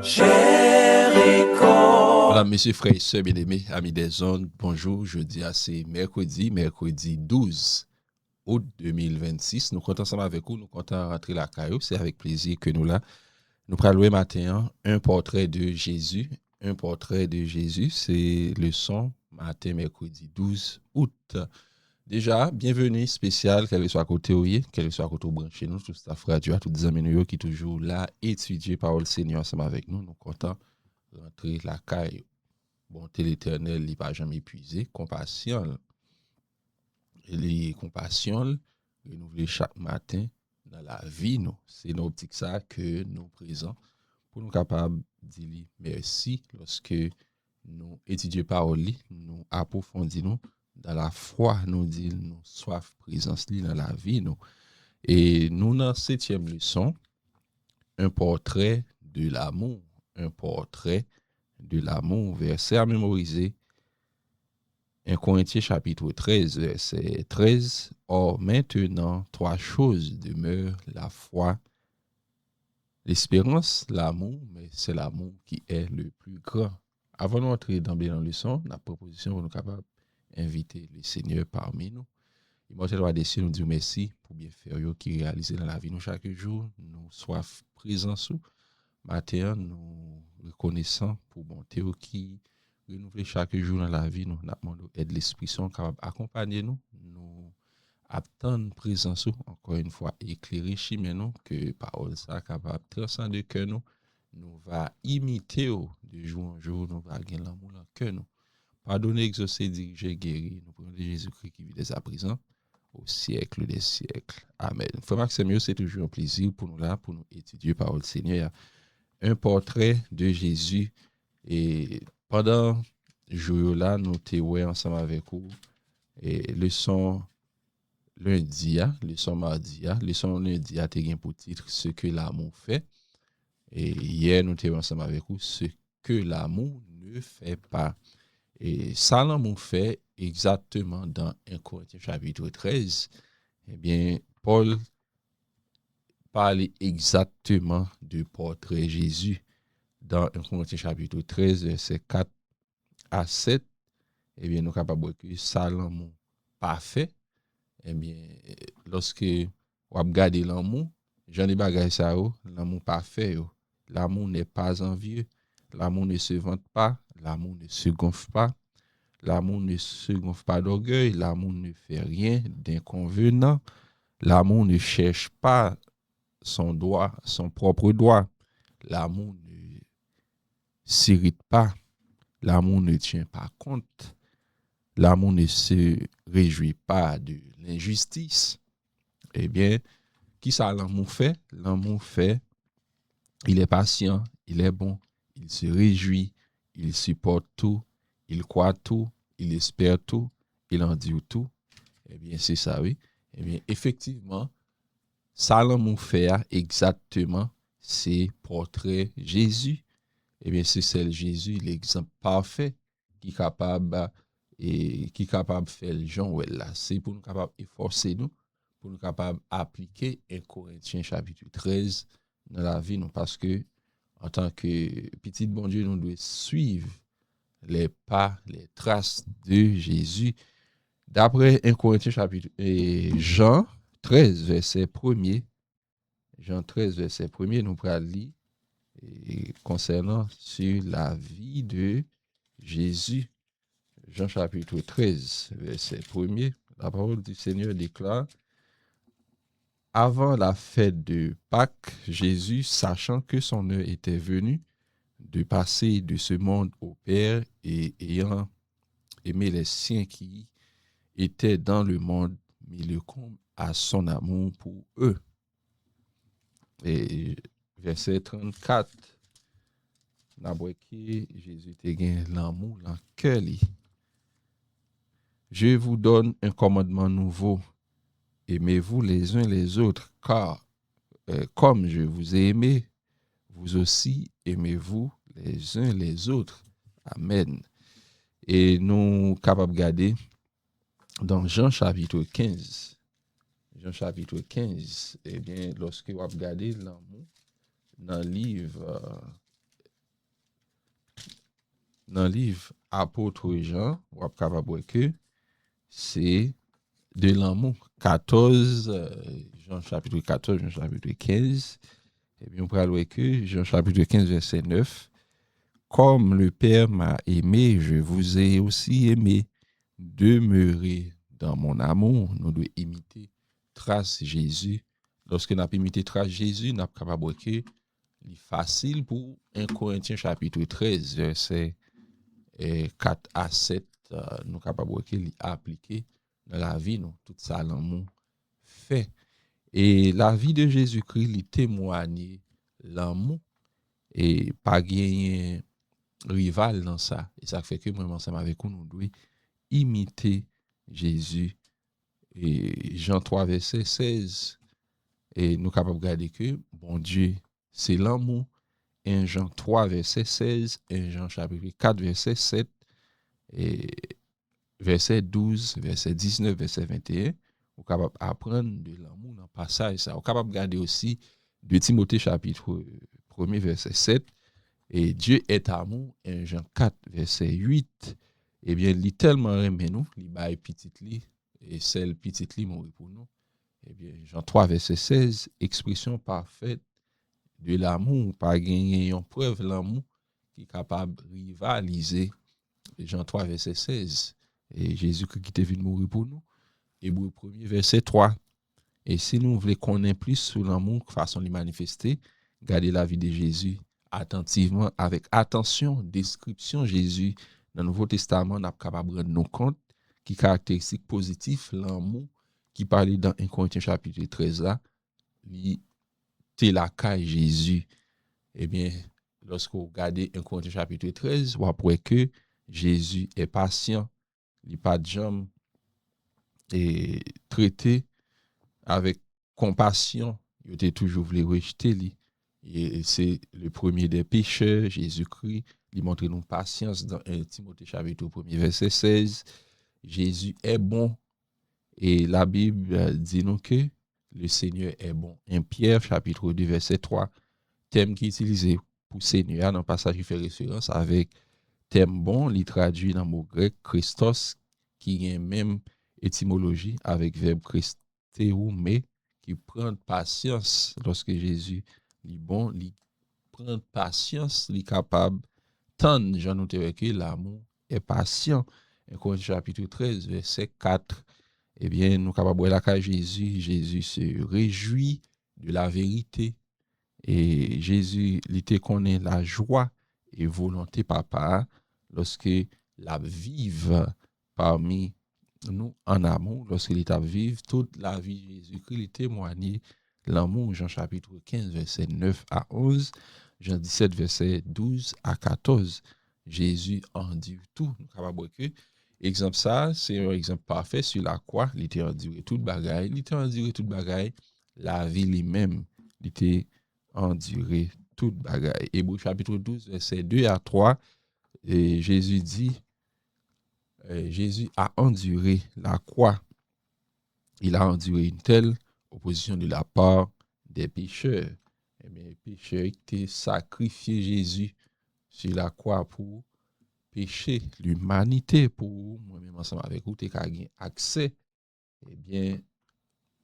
Jéricho. Voilà, messieurs, frères et sœurs bien-aimés, amis des ondes, bonjour. Jeudi, c'est mercredi 12 août 2026. Nous comptons ensemble avec vous, nous comptons rentrer la caillou. C'est avec plaisir que nous là. Nous prenons louer matin un portrait de Jésus. Un portrait de Jésus, c'est le son matin, mercredi 12 août. Déjà, bienvenue spécial, quel que soit à côté où quel que soit à côté où branché nous, tout ça radio, tous les amis qui toujours là, étudier parole Seigneur ensemble avec nous. Nous comptons rentrer la caille. Bonté l'Éternel, il n'est pas jamais épuisé. Compassion, il est compassion, renouvelé chaque matin dans la vie. Nous. C'est dans l'optique ça que nous présents pour nous capables de dire merci lorsque nous étudions parole, nous approfondissons dans la foi, nous disons nous soif présence dans la vie. Nous. Et nous, dans la 7e leçon, un portrait de l'amour. Un portrait de l'amour, verset à mémoriser. 1 Corinthiens chapitre 13, verset 13. Or maintenant, 3 choses demeurent: la foi, l'espérance, l'amour, mais c'est l'amour qui est le plus grand. Avant d'entrer dans la leçon, la proposition pour nous capables d'inviter le Seigneur parmi nous. Immortel roi des cieux, nous disons merci pour bien faire qui réalise dans la vie nous chaque jour. Nous soif présents sous. Matin, nous reconnaissons pour bonté qui renouveler chaque jour dans la vie. Nous demandons aide l'Esprit Saint capable d'accompagner nous. Nous attendons présence encore une fois éclairer chemin nous que parole ça capable transcender que nous. Nous va imiter de jour en jour. Nous va gagner l'amour dans cœur nous. Pardonner, exaucer, diriger, guérir. Nous prenons de Jésus-Christ qui vit dès à présent au siècle des siècles. Amen. Frère Maxime, c'est toujours un plaisir pour nous là, pour nous étudier parole Seigneur. Un portrait de Jésus. Et pendant ce jour-là, nous étions ensemble avec vous. Et leçon lundi, leçon mardi, leçon lundi a été pour titre ce que l'amour fait. Et hier, nous étions ensemble avec vous ce que l'amour ne fait pas. Et ça, l'amour fait exactement dans 1 Corinthiens chapitre 13. Eh bien, Paul parle exactement du portrait Jésus. Dans 1 Corinthiens chapitre 13, verset 4 à 7, eh bien, nous sommes capables de que ça, l'amour parfait, eh bien, lorsque on regarde l'amour, j'en ai bagay ça, l'amour parfait, l'amour n'est pas envieux, l'amour ne se vante pas, l'amour ne se gonfle pas, l'amour ne se gonfle pas d'orgueil, l'amour ne fait rien d'inconvenant, l'amour ne cherche pas son propre droit, l'amour ne s'irrite pas, l'amour ne tient pas compte, l'amour ne se réjouit pas de l'injustice. Eh bien, qui ça l'amour fait? L'amour fait, il est patient, il est bon, il se réjouit, il supporte tout, il croit tout, il espère tout, il endure tout. Eh bien, c'est ça, oui. Eh bien, effectivement, ça l'amour fait exactement, c'est portrait Jésus. Eh bien, c'est celle Jésus, l'exemple parfait qui est capable de faire les gens là. C'est pour nous capable efforcer nous, pour nous capable appliquer 1 Corinthiens chapitre 13 dans la vie nous, parce que en tant que petit bon Dieu, nous devons suivre les pas, les traces de Jésus. D'après 1 Corinthiens chapitre Jean 13 verset 1er, Jean 13 verset 1er, nous pourrons lire concernant sur la vie de Jésus. Jean chapitre 13, verset 1er, la parole du Seigneur déclare: avant la fête de Pâques, Jésus, sachant que son heure était venue de passer de ce monde au Père et ayant aimé les siens qui étaient dans le monde, mit le comble à son amour pour eux. Et verset 34, Jésus te gagne l'amour dans le cœur. Je vous donne un commandement nouveau. Aimez-vous les uns les autres, car comme je vous ai aimé, vous aussi aimez-vous les uns les autres. Amen. Et nous capables de regarder dans Jean chapitre 15. Jean chapitre 15, eh bien, lorsque vous regardez l'amour dans le livre dans le livre Apôtre Jean, on va capable que c'est de l'amour. 14, Jean chapitre 14, Jean chapitre 15. Et bien, on pourra voir que Jean chapitre 15, verset 9. Comme le Père m'a aimé, je vous ai aussi aimé. Demeurez dans mon amour. Nous devons imiter trace Jésus. Lorsque nous avons imité trace Jésus, nous sommes capables que c'est facile pour 1 Corinthiens chapitre 13, verset 4 à 7, nous sommes capables de l'appliquer dans la vie, nous, tout ça, l'amour fait. Et la vie de Jésus-Christ, il témoigne l'amour et pas gagner rival dans ça. Et ça fait que moi, ensemble avec vous, nous devons imiter Jésus. Et Jean 3, verset 16, et nous sommes capables de regarder que, bon Dieu, c'est l'amour. 1 Jean 3, verset 16, 1 Jean chapitre 4, verset 7, et verset 12, verset 19, verset 21, vous êtes capable d'apprendre de l'amour dans le passage. Vous êtes capable de regarder aussi de Timothée chapitre 1, verset 7, et Dieu est amour, 1 Jean 4, verset 8. Eh bien, il tellement aimé nous, il baille petit li, et celle petit li mourit pour nous. Eh bien, Jean 3, verset 16, expression parfaite de l'amour, pas gagner une preuve l'amour qui est capable de rivaliser. Jean 3, verset 16. Et Jésus-Christ qui est venu mourir pour nous. Hébreu 1er, verset 3. Et si nous voulons connaître plus sur l'amour, façon de manifester, gardez la vie de Jésus attentivement, avec attention, description Jésus dans le Nouveau Testament, nous sommes capables de rendre nous compte qui caractéristique positif l'amour qui parlait dans 1 Corinthiens chapitre 13 là, c'est la caille Jésus. Eh bien, lorsque vous regardez 1 Corinthiens chapitre 13, vous voyez que Jésus est patient, il n'est pas de jambes, et traité avec compassion. Il était toujours voulu rejeter lui. Et c'est le premier des pécheurs, Jésus-Christ. Il montre nous patience dans 1 Timothée chapitre 1, verset 16. Jésus est bon. Et la Bible dit nous que le Seigneur est bon. 1 Pierre chapitre 2, verset 3. Thème qui est utilisé pour Seigneur dans le passage qui fait référence avec thème bon, il traduit dans le mot grec Christos, qui a même étymologie avec verbe Christéoumé, qui prend patience lorsque Jésus est bon, il prend patience, il est capable tant j'en note que l'amour est patient. Et Corinthiens chapitre 13, verset 4, eh bien, nous sommes capables de voir la cas Jésus. Jésus se réjouit de la vérité. Et Jésus, il te connaît la joie et volonté papa lorsque la vive parmi nous en amour, lorsqu'il est à vivre toute la vie de Jésus-Christ, il témoigne l'amour, Jean chapitre 15, verset 9 à 11, Jean 17, verset 12 à 14. Jésus endure tout. Nous capable que exemple ça, c'est un exemple parfait sur la croix, il était enduré toute bagaille, la vie lui-même, il était enduré toute bagaille. Hébreu chapitre 12, verset 2 à 3, et Jésus dit, Jésus a enduré la croix. Il a enduré une telle opposition de la part des pécheurs. Eh bien, les pécheurs étaient sacrifiés Jésus sur la croix pour pécher l'humanité, pour moi-même ensemble avec vous, tu as accès, eh bien,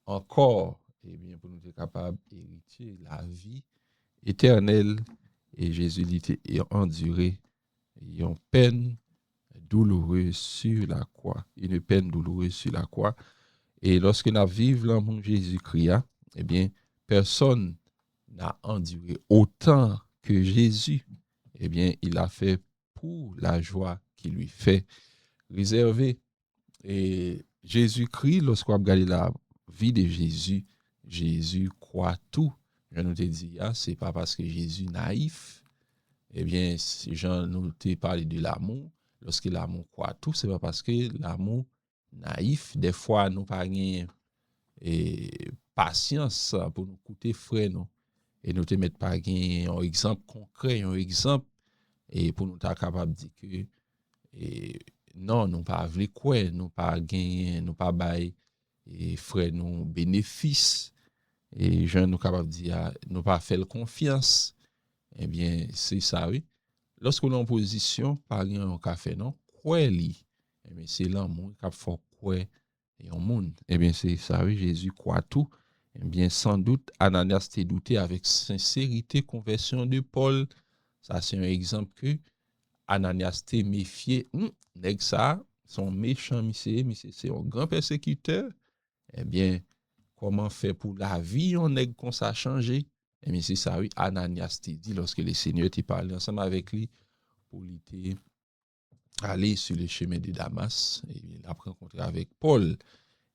encore, eh bien, pour nous être capables d'hériter la vie éternelle. Et Jésus a enduré une peine douloureuse sur la croix. Une peine douloureuse sur la croix. Et lorsque nous vivons l'amour de Jésus-Christ, eh bien, personne n'a enduré autant que Jésus. Eh bien, il a fait pour la joie qui lui fait réserver. Et Jésus-Christ, lorsqu'on regarde la vie de Jésus, Jésus croit tout. Je nous te dis, c'est pas parce que Jésus est naïf. Eh bien, si Jean nous te parlé de l'amour, lorsque l'amour croit tout, c'est pas parce que l'amour naïf, des fois, nous pas et patience pour nous coûter frais, non. Et nous te mettre pas un exemple concret, un exemple, et pour nous être capable de dire que, et, non, nous pas voulu quoi, nous pas gagner, nous pas bail, et frais, nous bénéfices, et je nous capable de dire, nous pas faire confiance. Eh bien, c'est ça, oui. lorsqu'on est en position, par un café, non, quoi li? Eh bien, c'est l'amour qui a fait quoi et au monde. Eh bien, c'est ça, oui, Jésus croit tout. Eh bien, sans doute, Ananias t'est douté avec sincérité, conversion de Paul. Ça, c'est un exemple que Ananias t'est méfié. Nèg ça, son méchant, monsieur, c'est un grand persécuteur. Eh bien, comment faire pour la vie, on nèg comme ça changer? Eh bien, c'est ça, oui, Ananias t'est dit lorsque le Seigneur t'est parlé ensemble avec lui pour lui aller sur le chemin de Damas. Et il a rencontré avec Paul.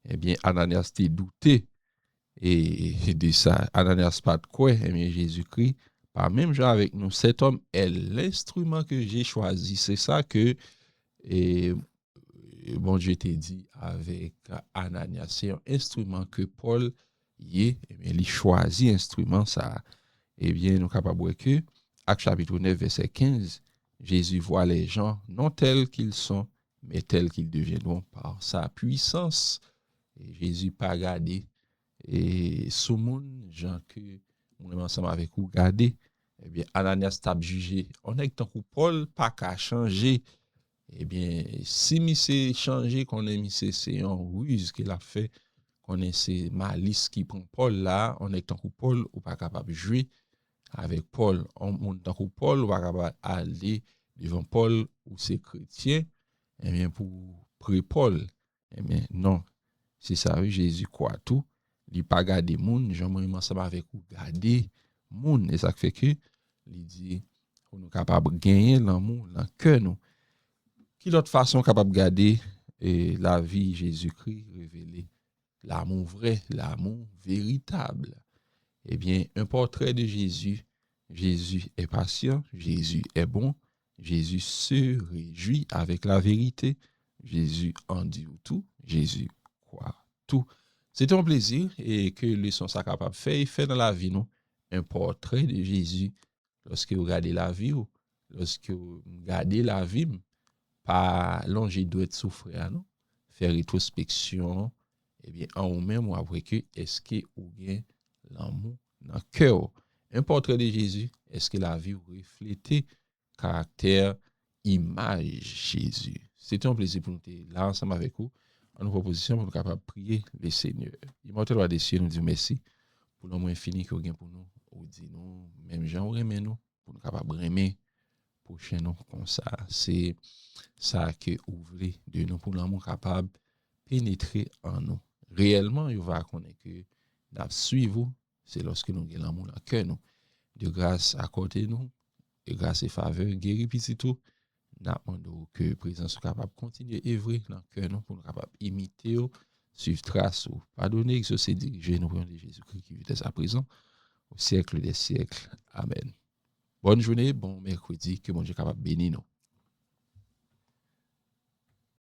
Eh bien, Ananias t'est douté. Et de ça, Ananias pas de quoi, eh bien, Jésus-Christ, par même genre avec nous, cet homme est l'instrument que j'ai choisi. C'est ça que et, bon Dieu t'a dit avec Ananias. C'est un instrument que Paul y est, eh bien, il choisit instrument ça. Eh bien, nous sommes capables de voir que, Acte chapitre 9, verset 15, Jésus voit les gens non tels qu'ils sont, mais tels qu'ils deviendront par sa puissance. Et Jésus pas regardé et sous moun gens que nous ensemble avec vous garder, eh bien Ananias t'a jugé. On est tant que Paul pas qu'à changer. Eh bien si monsieur changé qu'on est monsieur c'est un ruse qu'il a fait qu'on est c'est malice qui prend Paul là, on est tant que Paul ou pas capable de jouer avec Paul. On tant que Paul ou pas capable aller devant Paul ou ses chrétiens eh bien pour prier Paul. Eh bien non, c'est ça oui, Jésus croit tout. Il pas garder moun, j'aimerais ensemble avec vous garder moun et ça fait que il dit on est capable de gagner l'amour dans cœur nous. Qui l'autre façon capable de garder la vie Jésus-Christ révélé l'amour vrai, l'amour véritable. Eh bien, un portrait de Jésus. Jésus est patient, Jésus est bon, Jésus se réjouit avec la vérité, Jésus en dit tout, Jésus croit tout. C'est un plaisir et que le son ça capable de faire, fait dans la vie nous un portrait de Jésus. Lorsque vous regardez la vie, lorsque vous regardez la vie, pas longer doit être souffrir, non? Faire rétrospection, eh bien, en vous-même, ou après que, est-ce que vous avez l'amour dans le cœur? Un portrait de Jésus, est-ce que la vie reflète caractère, image Jésus? C'est un plaisir pour nous être là ensemble avec vous. En nous proposition pour nous capables de prier le Seigneur. Immortel roi des cieux, nous dit merci pour l'amour infini que vous avez pour nous. Ou dit nous, même gens, vous aimez nous, pour nous capables de aimer prochain nous comme ça. C'est ça que ouvre de nous pour l'amour capable de pénétrer en nous. Réellement, il va connaître que nous suivons, c'est lorsque nous avons l'amour dans le cœur nous. De grâce à côté nous, de grâce et faveur, guéri petit tout, nous demandons que la présence soit capable de continuer à œuvrer dans le cœur nous pour nous capable imiter, suivre trace, pardonner, exaucer, diriger nous de Jésus-Christ qui vit à présent au siècle des siècles. Amen. Bonne journée, bon mercredi, que mon Dieu capable de bénir nous.